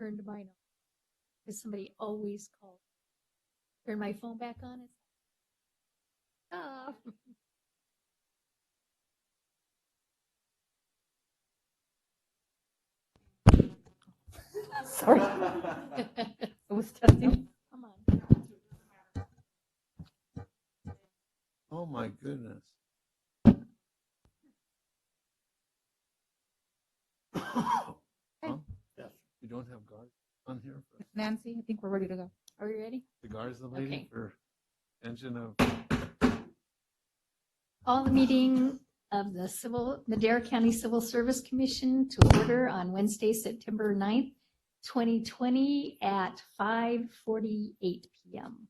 turned mine on because somebody always calls. Turn my phone back on. It's off. Sorry. I was testing. Come on. Oh, my goodness. Huh? You don't have guards on here? For Nancy, I think we're ready to go. Are we ready? the guards, the lady Okay. for engine of, Call the meeting of the Madera County Civil Service Commission to order on Wednesday, September 9th, 2020 at 5:48 p.m.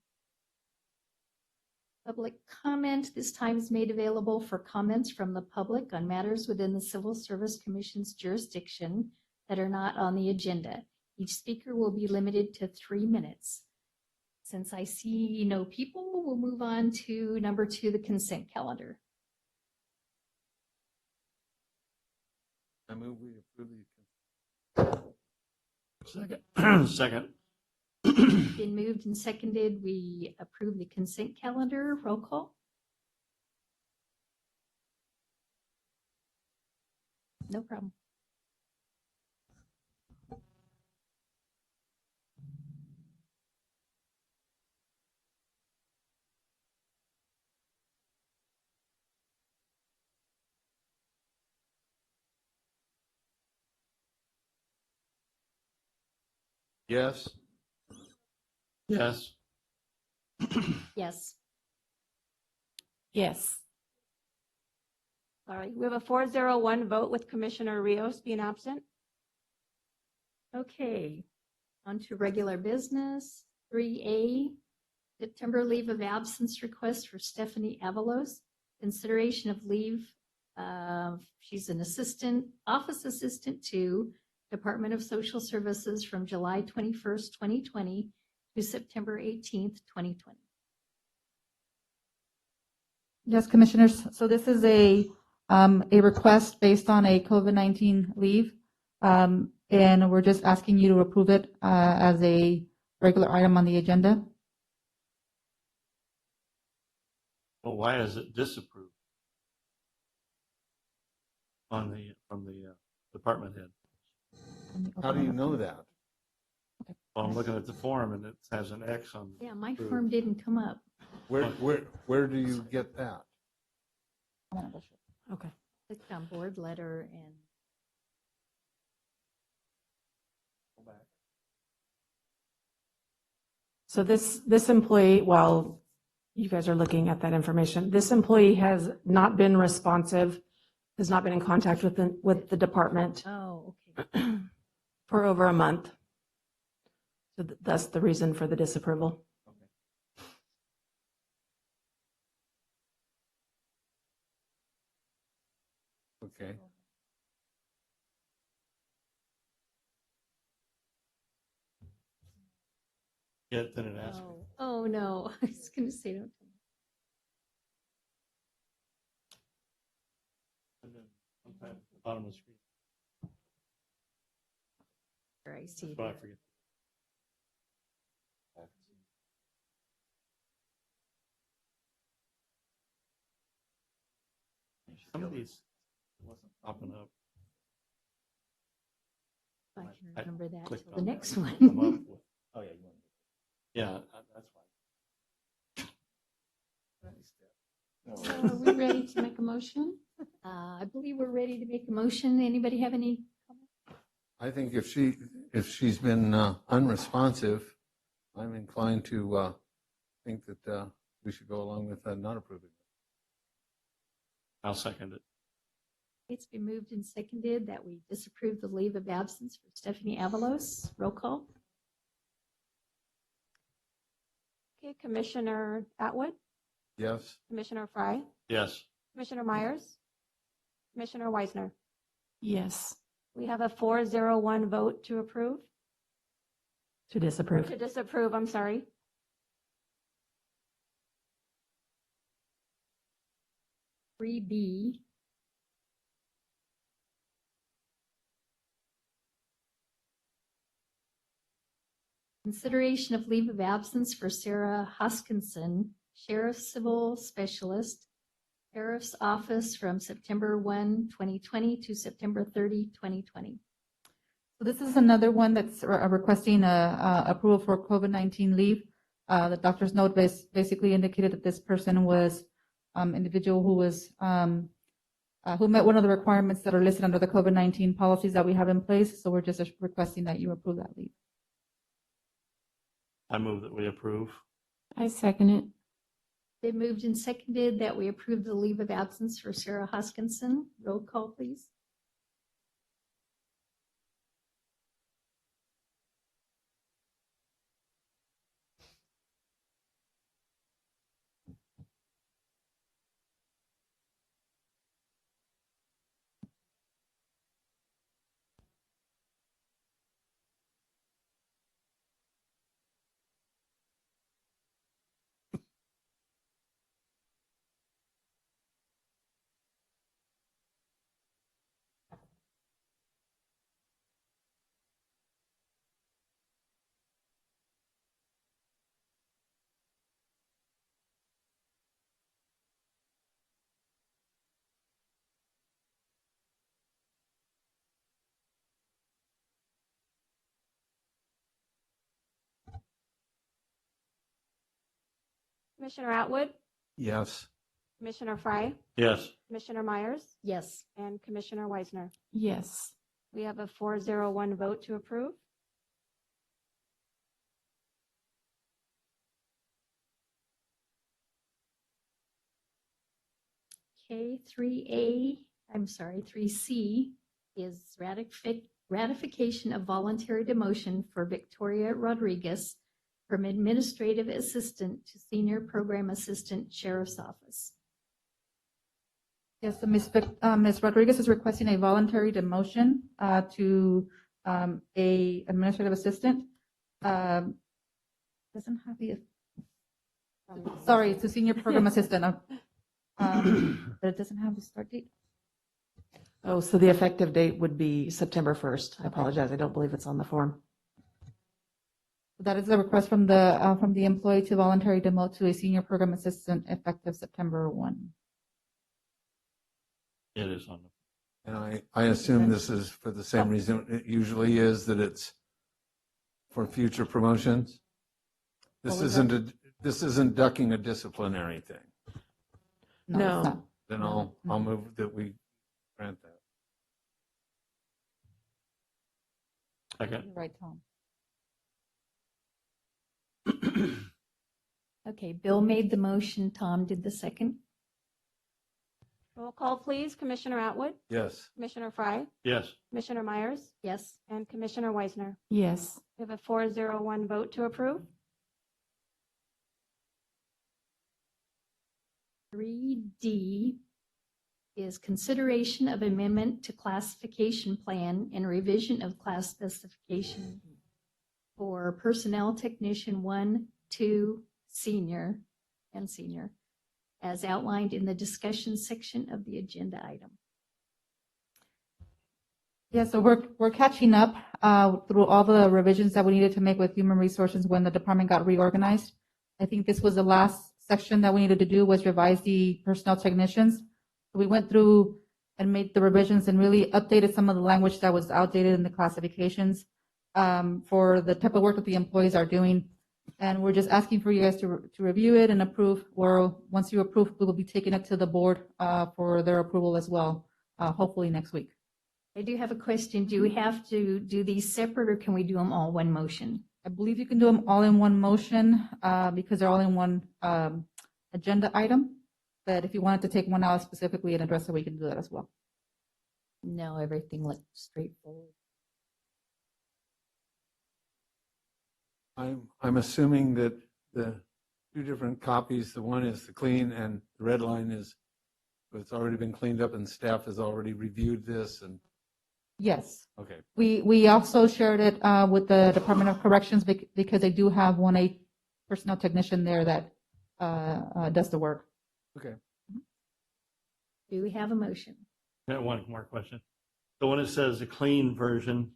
Public comment this time is made available for comments from the public on matters within the Civil Service Commission's jurisdiction that are not on the agenda. Each speaker will be limited to 3 minutes. Since I see no people, we'll move on to number 2, the consent calendar. I move we approve the. Second. Second. Been moved and seconded. We approve the consent calendar. Roll call. No problem. Yes. Yes. Yes. Yes. All right, we have a 401 vote with Commissioner Rios being absent. Okay. On to regular business. 3A, September leave of absence request for Stephanie Avalos. Consideration of leave. She's an office assistant to Department of Social Services from July 21st, 2020 to September 18th, 2020. Yes, Commissioners. So this is a request based on a COVID-19 leave. And we're just asking you to approve it as a regular item on the agenda. Well, why is it disapproved from the department head? How do you know that? Well, I'm looking at the form and it has an X on. Yeah, my form didn't come up. Where do you get that? Okay. Clicked on board letter and So this employee, while you guys are looking at that information, this employee has not been responsive, has not been in contact with the department oh, okay. for over a month. So that's the reason for the disapproval. Okay. Yeah, then it asks. Oh no, I was going to say don't. And then sometimes at the bottom of the screen. There, I see. But I forget. Some of these wasn't popping up. I can I remember that clicked till the on that next and one. come up with- Oh, yeah, you want Yeah, that's why. So are we ready to make a motion? I believe we're ready to make a motion. Anybody have any? I think if she's been unresponsive, I'm inclined to think that we should go along with not approving it. I'll second it. It's been moved and seconded that we disapprove the leave of absence for Stephanie Avalos. Roll call. Okay, Commissioner Atwood, Yes. Commissioner Fry, Yes. Commissioner Myers, Commissioner Weisner. Yes, We have a 401 vote to approve, to disapprove. to disapprove, I'm sorry. Three B. Consideration of leave of absence for Sarah Hoskinson, Sheriff Civil Specialist, Sheriff's Office from September 1, 2020 to September 30, 2020. So this is another one that's requesting approval for COVID-19 leave. The doctor's note basically indicated that this person was individual who was who met one of the requirements that are listed under the COVID-19 policies that we have in place. So we're just requesting that you approve that leave. I move that we approve. I second it. Been moved and seconded that we approve the leave of absence for Sarah Hoskinson. Roll call, please. Commissioner Atwood, Yes. Commissioner Fry, Yes. Commissioner Myers, Yes. and Commissioner Weisner. Yes. We have a 401 vote to approve. Okay, 3C is ratification of voluntary demotion for Victoria Rodriguez from administrative assistant to senior program assistant, Sheriff's Office. Yes, so Ms. Rodriguez is requesting a voluntary demotion to a administrative assistant. Doesn't have the, sorry, to senior program assistant. But it doesn't have the start date. Oh, so the effective date would be September 1st. I apologize. I don't believe it's on the form. That is a request from the employee to voluntarily demote to a senior program assistant effective September 1. It is on the. And I assume this is for the same reason it usually is, that it's for future promotions? This What was this isn't ducking a disciplinary thing. No. It's not. Then I'll move that we grant that. Second. You're right, Tom. Okay, Bill made the motion, Tom did the second. Roll call, please. Commissioner Atwood, Yes. Commissioner Fry, Yes. Commissioner Myers, Yes. and Commissioner Weisner. Yes. We have a 401 vote to approve. 3D is consideration of amendment to classification plan and revision of class specification for personnel technician 1, 2, senior, and senior, as outlined in the discussion section of the agenda item. Yeah, so we're catching up through all the revisions that we needed to make with human resources when the department got reorganized. I think this was the last section that we needed to do, was revise the personnel technicians. We went through and made the revisions and really updated some of the language that was outdated in the classifications for the type of work that the employees are doing. And we're just asking for you guys to review it and approve, or once you approve, we will be taking it to the board for their approval as well, hopefully next week. I do have a question. Do we have to do these separate, or can we do them all one motion? I believe you can do them all in one motion because they're all in one agenda item. But if you wanted to take one out specifically and address it, we can do that as well. No, everything looks straightforward. I'm assuming that the two different copies, the one is the clean and the red line is, it's already been cleaned up and staff has already reviewed this and, Yes. okay. We also shared it with the Department of Corrections because they do have 1A personnel technician there that does the work. Okay. Do we have a motion? Got one more question. The one that says the clean version,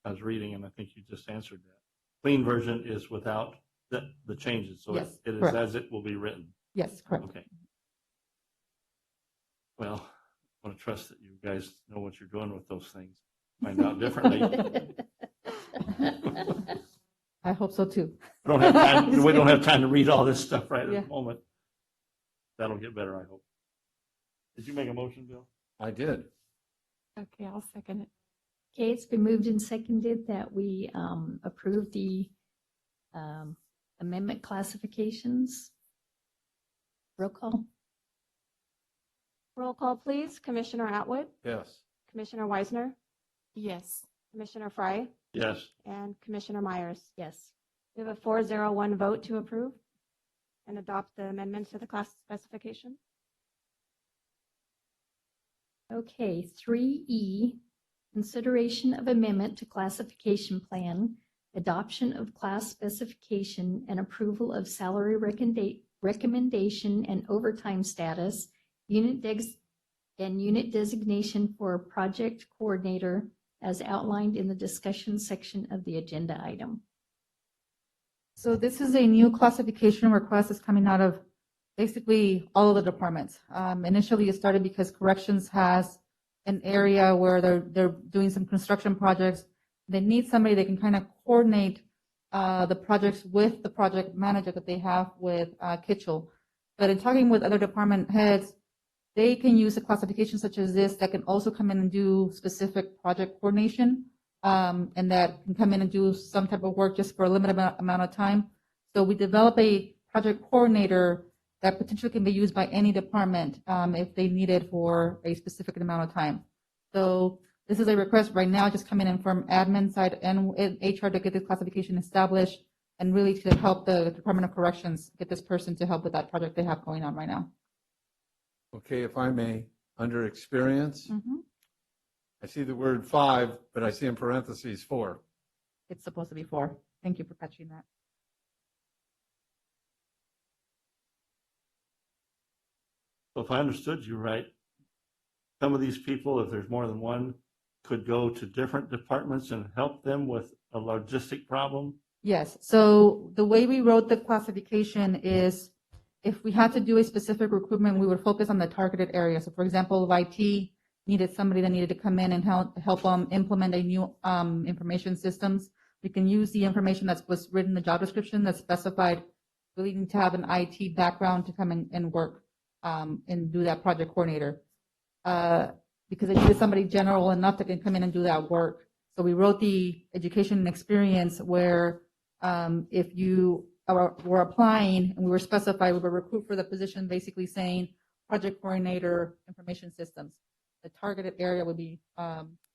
I was reading and I think you just answered that. clean version is without the changes, so Yes, it is correct. as it will be written. Yes, correct. Okay. Well, I want to trust that you guys know what you're doing with those things. Find out differently. I hope so too. We don't have time to read all this stuff right at Yeah. the moment. That'll get better, I hope. Did you make a motion, Bill? I did. Okay, I'll second it. Okay, it's been moved and seconded that we approve the amendment classifications. Roll call. Roll call, please. Commissioner Atwood, Yes. Commissioner Weisner, Yes. Commissioner Fry, Yes. and Commissioner Myers. Yes. We have a 401 vote to approve and adopt the amendments to the class specification. Okay, 3E, consideration of amendment to classification plan, adoption of class specification, and approval of salary recommendation and overtime status, unit designation for project coordinator as outlined in the discussion section of the agenda item. So this is a new classification request that's coming out of basically all of the departments. Initially, it started because corrections has an area where they're doing some construction projects. They need somebody that can kind of coordinate the projects with the project manager that they have with Kitchell. But in talking with other department heads, they can use a classification such as this that can also come in and do specific project coordination, and that can come in and do some type of work just for a limited amount of time. So we develop a project coordinator that potentially can be used by any department if they need it for a specific amount of time. So this is a request right now just coming in from admin side and HR to get this classification established and really to help the Department of Corrections get this person to help with that project they have going on right now. Okay, if I may, under experience, Mhm. I see the word 5, but I see in parentheses 4. It's supposed to be 4. Thank you for catching that. So if I understood you right, some of these people, if there's more than one, could go to different departments and help them with a logistic problem? Yes, so the way we wrote the classification is if we had to do a specific recruitment, we would focus on the targeted area. So for example, if IT needed somebody that needed to come in and help implement a new information systems, we can use the information that was written in the job description that specified really need to have an IT background to come in and work and do that project coordinator. Because they needed somebody general enough that can come in and do that work. So we wrote the education and experience where if you were applying and we were specified, we would recruit for the position basically saying project coordinator, information systems. The targeted area would be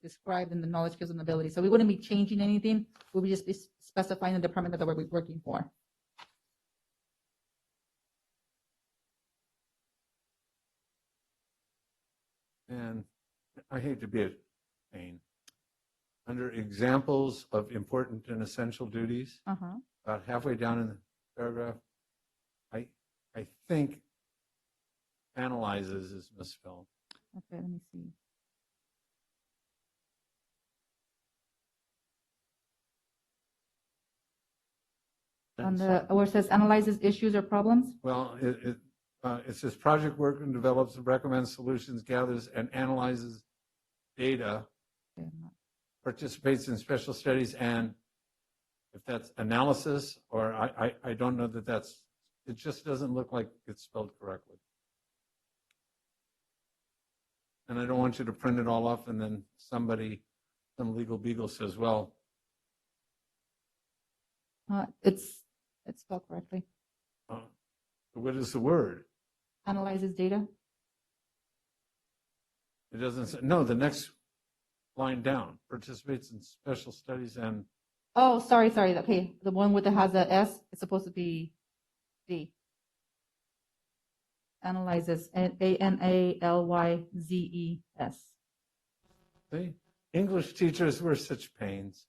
described in the knowledge, skills, and abilities. So we wouldn't be changing anything. We would just be specifying the department that we're working for. And I hate to be a pain. Under examples of important and essential duties, Uh-huh. about halfway down in the paragraph, I think analyzes is misspelled. Okay, let me see. On the, where it says analyzes issues or problems? Well, it says project work and develops and recommends solutions, gathers and analyzes data, Okay, I'm not- participates in special studies, and if that's analysis, or I don't know that that's, it just doesn't look like it's spelled correctly. And I don't want you to print it all off and then some legal beagle says, well, It's spelled correctly. what is the word? Analyzes data? It doesn't say, no, the next line down, participates in special studies and, Oh, sorry. Okay, the one with the has a S, it's supposed to be D. Analyzes, ANALYZES. see, English teachers were such pains.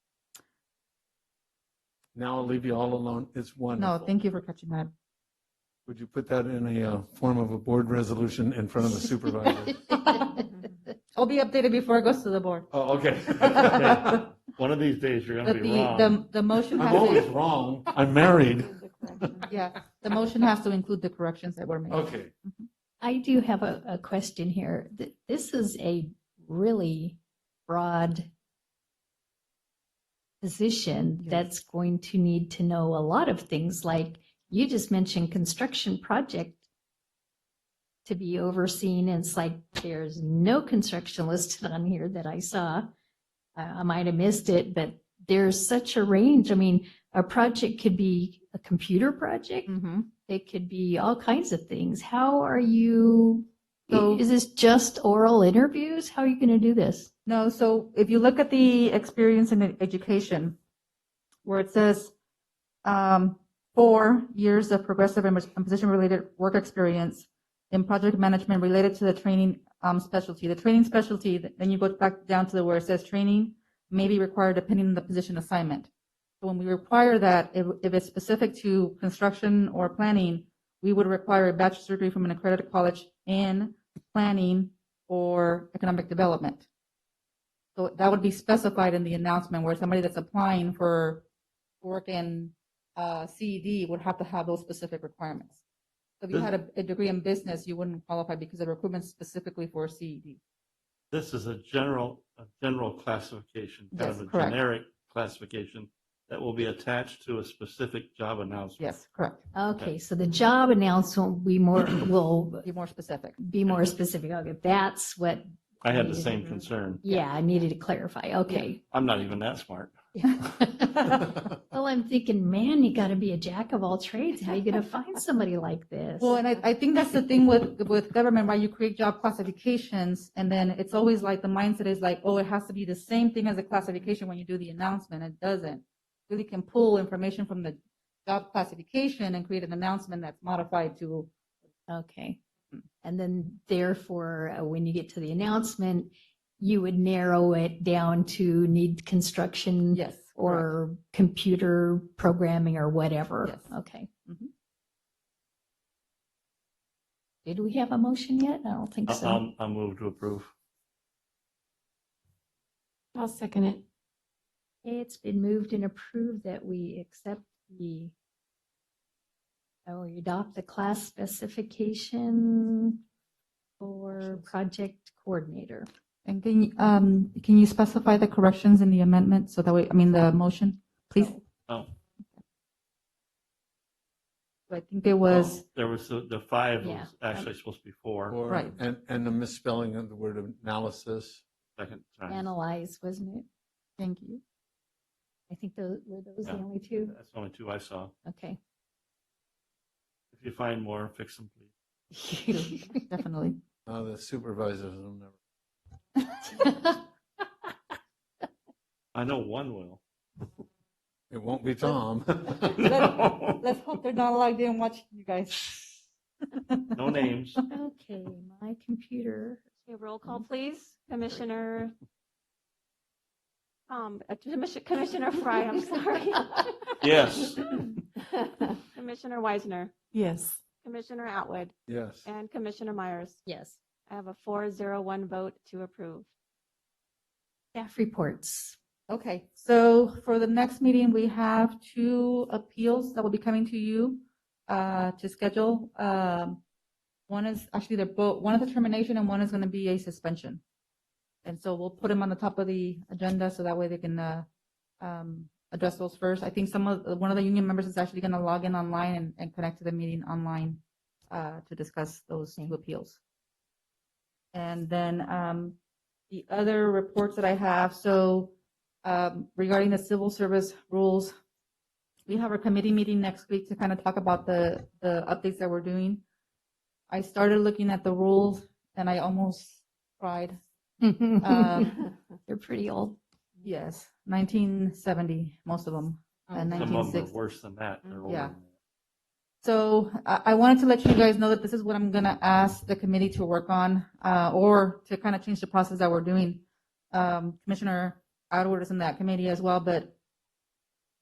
Now I'll leave you all alone. It's wonderful. No, thank you for catching that. Would you put that in a form of a board resolution in front of the supervisor? It'll be updated before it goes to the board. Oh, okay. One of these days, you're going But to be wrong. the motion I'm has always to, wrong. I'm married. yeah, the motion has to include the corrections that were made. Okay. I do have a question here. This is a really broad position Yes. that's going to need to know a lot of things, like you just mentioned construction project to be overseen, and it's like there's no construction listed on here that I saw. I might have missed it, but there's such a range. I mean, a project could be a computer project. Mhm. It could be all kinds of things. How are you, So- is this just oral interviews? How are you going to do this? No, so if you look at the experience in education, where it says 4 years of progressive and position-related work experience in project management related to the training specialty. The training specialty, then you go back down to where it says training may be required depending on the position assignment. So when we require that, if it's specific to construction or planning, we would require a bachelor's degree from an accredited college in planning or economic development. So that would be specified in the announcement, where somebody that's applying for work in CED would have to have those specific requirements. So if you had a degree in business, you wouldn't qualify because the recruitment specifically for CED. This is a general classification, kind Yes, of a correct. generic classification that will be attached to a specific job announcement. Yes, correct. Okay, so the job announcement will Be more specific. be more specific. Okay, that's what, I had the same concern. yeah, I needed to clarify. Okay. I'm not even that smart. Well, I'm thinking, man, you got to be a jack of all trades. How are you going to find somebody like this? Well, and I think that's the thing with government, right? You create job classifications, and then it's always like the mindset is like, oh, it has to be the same thing as a classification when you do the announcement. It doesn't. Really can pull information from the job classification and create an announcement that's modified to. Okay. And then therefore, when you get to the announcement, you would narrow it down to need construction Yes. or computer programming or whatever. Yes. Okay. Mhm. Did we have a motion yet? I don't think so. I'll move to approve. I'll second it. It's been moved and approved that we accept we adopt the class specification for project coordinator. And can you specify the corrections in the amendment so that way, the motion, please? Oh, I think it was, there was the 5 Yeah. was actually supposed to be 4, Or- Right. And the misspelling of the word analysis. second time. Analyze, wasn't it? thank you. I think those were the Yeah. only two. That's the only 2 I saw. Okay. If you find more, fix them, please. Definitely. The supervisors will never. I know one will. It won't be Tom. No. Let's hope they're not logged in watching you guys. No names. Okay, my computer. Okay, roll call, please. Commissioner Commissioner Fry, I'm sorry. Yes. Commissioner Weisner, Yes. Commissioner Atwood, Yes. and Commissioner Myers. Yes. I have a 4-0-1 vote to approve. Staff reports. Okay, so for the next meeting, we have 2 appeals that will be coming to you to schedule. One is actually they're both, one is a termination and one is going to be a suspension. And so we'll put them on the top of the agenda so that way they can address those first. I think one of the union members is actually going to log in online and connect to the meeting online to discuss those 2 appeals. And then the other reports that I have, so regarding the civil service rules, we have our committee meeting next week to kind of talk about the updates that we're doing. I started looking at the rules and I almost cried. They're pretty old. Yes, 1970, most of them. And Some of them are 1960. worse than that. They're older Yeah. than that. So I wanted to let you guys know that this is what I'm going to ask the committee to work on or to kind of change the process that we're doing. Commissioner Atwood is in that committee as well, but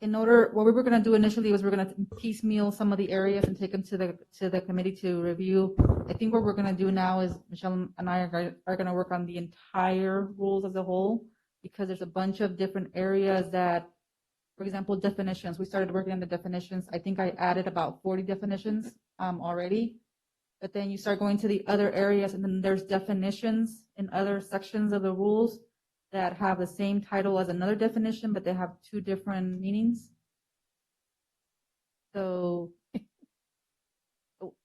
what we were going to do initially was we're going to piecemeal some of the areas and take them to the committee to review. I think what we're going to do now is Michelle and I are going to work on the entire rules as a whole because there's a bunch of different areas that, for example, definitions. We started working on the definitions. I think I added about 40 definitions already. But then you start going to the other areas, and then there's definitions in other sections of the rules that have the same title as another definition, but they have two different meanings. So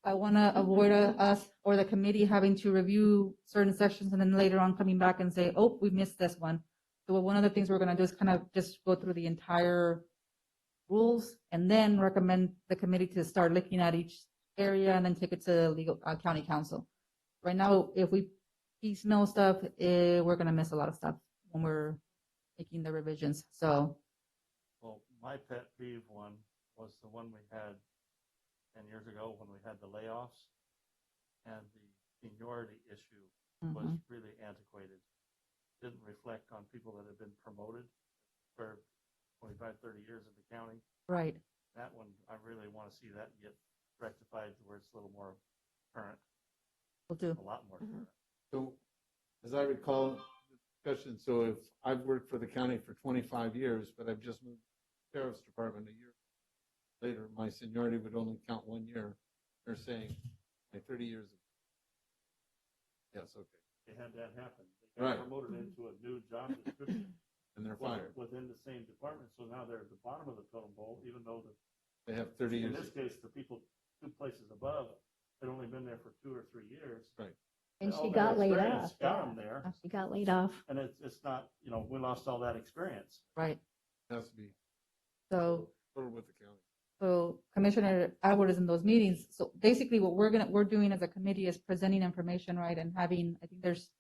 I want to avoid us or the committee having to review certain sections and then later on coming back and say, oh, we missed this one. So one of the things we're going to do is kind of just go through the entire rules and then recommend the committee to start looking at each area and then take it to legal county council. Right now, if we piecemeal stuff, we're going to miss a lot of stuff when we're making the revisions. So Well, my pet peeve one was the one we had 10 years ago when we had the layoffs, and the seniority issue was really antiquated. Didn't reflect on people that had been promoted for 25, 30 years in the county. right, That one, I really want to see that get rectified to where it's a little more current, we'll do. a lot more current. So, as I recall the discussion, so if I've worked for the county for 25 years, but I've just moved to the sheriff's department a year later, my seniority would only count 1 year. They're saying my 30 years. Yes, okay, They had that happen. They got Right. promoted into a new job description and they're fired. within the same department, so now they're at the bottom of the totem pole, even though They have 30 in years. this case, the people 2 places above had only been there for 2 or 3 years. And All she that got laid experience off. Got them there, She got laid off. and it's not, we lost all that experience. Right. Has to be So total with the county. So Commissioner Atwood is in those meetings. So basically what we're doing as a committee is presenting information, right? And having, I think there's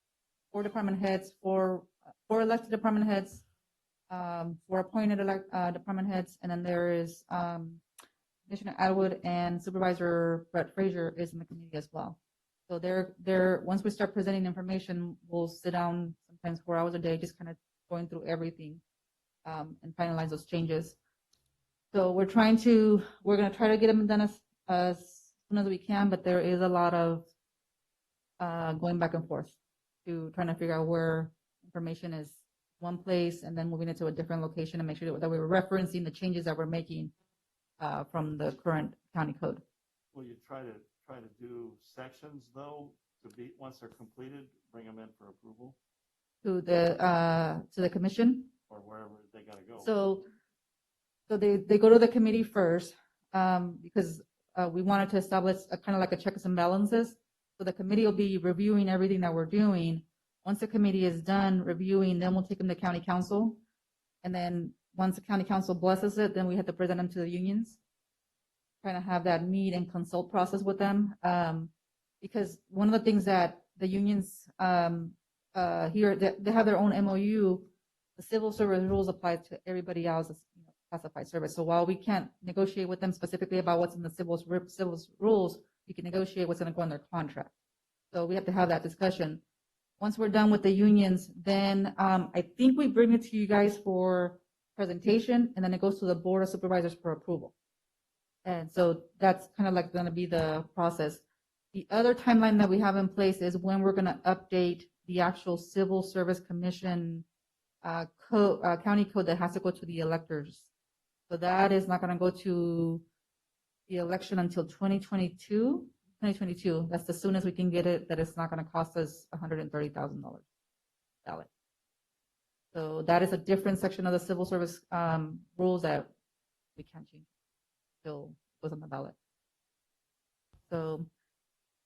4 department heads, 4 elected department heads, 4 appointed department heads, and then there is Commissioner Atwood and Supervisor Brett Frazier is in the committee as well. So once we start presenting information, we'll sit down sometimes 4 hours a day, just kind of going through everything and finalize those changes. So we're going to try to get them done as soon as we can, but there is a lot of going back and forth to trying to figure out where information is one place and then moving it to a different location and make sure that we're referencing the changes that we're making from the current county code. Will you try to do sections though, once they're completed, bring them in for approval To the commission. or wherever they gotta go? So they go to the committee first, because we wanted to establish a kind of like a checks and balances. So the committee will be reviewing everything that we're doing. Once the committee is done reviewing, then we'll take them to county council. And then once the county council blesses it, then we have to present them to the unions. Trying to have that meet and consult process with them. Because one of the things that the unions here, they have their own MOU. The civil service rules apply to everybody else's classified service. So while we can't negotiate with them specifically about what's in the civil rules, we can negotiate what's going to go in their contract. So we have to have that discussion. Once we're done with the unions, then I think we bring it to you guys for presentation, and then it goes to the Board of Supervisors for approval. And so that's kind of like going to be the process. The other timeline that we have in place is when we're going to update the actual Civil Service Commission county code that has to go to the electors. So that is not going to go to the election until 2022. That's the soonest we can get it, that it's not going to cost us $130,000 ballot. So that is a different section of the civil service rules that we can't change. Still goes on the ballot. So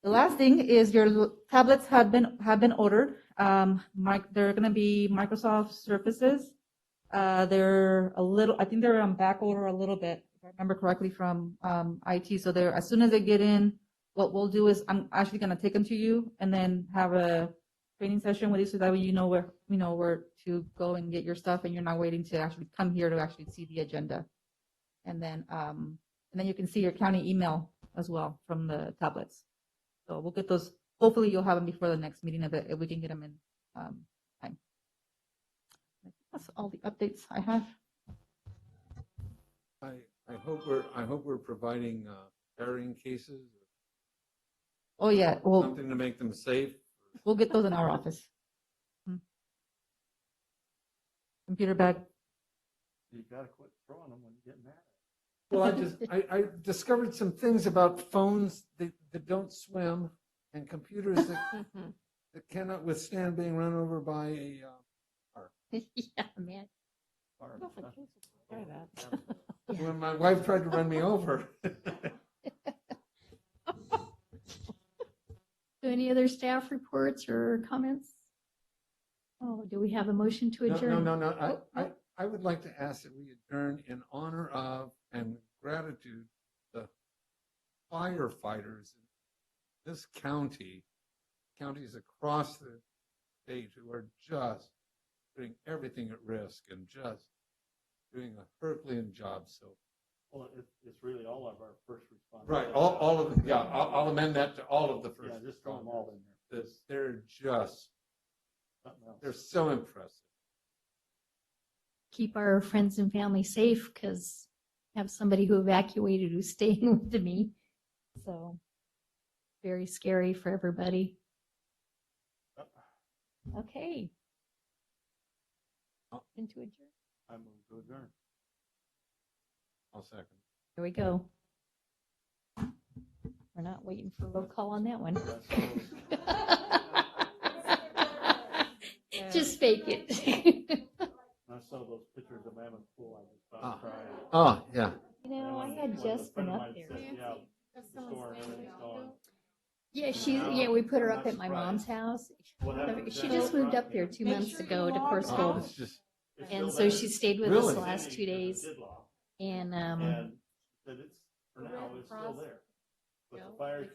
the last thing is your tablets have been ordered. They're going to be Microsoft Surfaces. They're I think they're on back order a little bit, if I remember correctly from IT. So they're, as soon as they get in, what we'll do is I'm actually going to take them to you and then have a training session with you so that way you know where to go and get your stuff, and you're not waiting to actually come here to actually see the agenda. And then you can see your county email as well from the tablets. So we'll get those. Hopefully you'll have them before the next meeting if we can get them in time. That's all the updates I have. I hope we're providing carrying cases, Oh yeah, or something to make them safe. we'll get those in our office. computer back. You gotta quit throwing them when you get mad. Well, I discovered some things about phones that don't swim and computers that cannot withstand being run over by a car. Yeah, man. Or- Try that. When my wife tried to run me over. Do any other staff reports or comments? Oh, do we have a motion to adjourn? No. Oh, no. I would like to ask that we adjourn in honor of and gratitude the firefighters in this county, counties across the state who are just putting everything at risk and just doing a Herculean job. So, Well, it's really all of our first responders. right, all of them. Yeah, I'll amend that to all of the first. Yeah, just throw them all in there. They're just, Something else. they're so impressive. Keep our friends and family safe because I have somebody who evacuated who's staying with me. So very scary for everybody. Okay. Into adjourn. I move to adjourn. I'll second. Here we go. We're not waiting for a roll call on that one. Just fake it. I saw those pictures of Mammoth Pool, I just Ah. started crying. Oh, yeah. You know, I had When a just been friend of up mine there. said, yeah, the store and everything's gone. Yeah, we put her up at my mom's house. What happened? She just moved up there 2 months ago to Oh, Corsville. it's just, It's And still so there. she stayed with us Really? the last 2 days. Didlock. And, And that it's, for now, it's still there. But the fire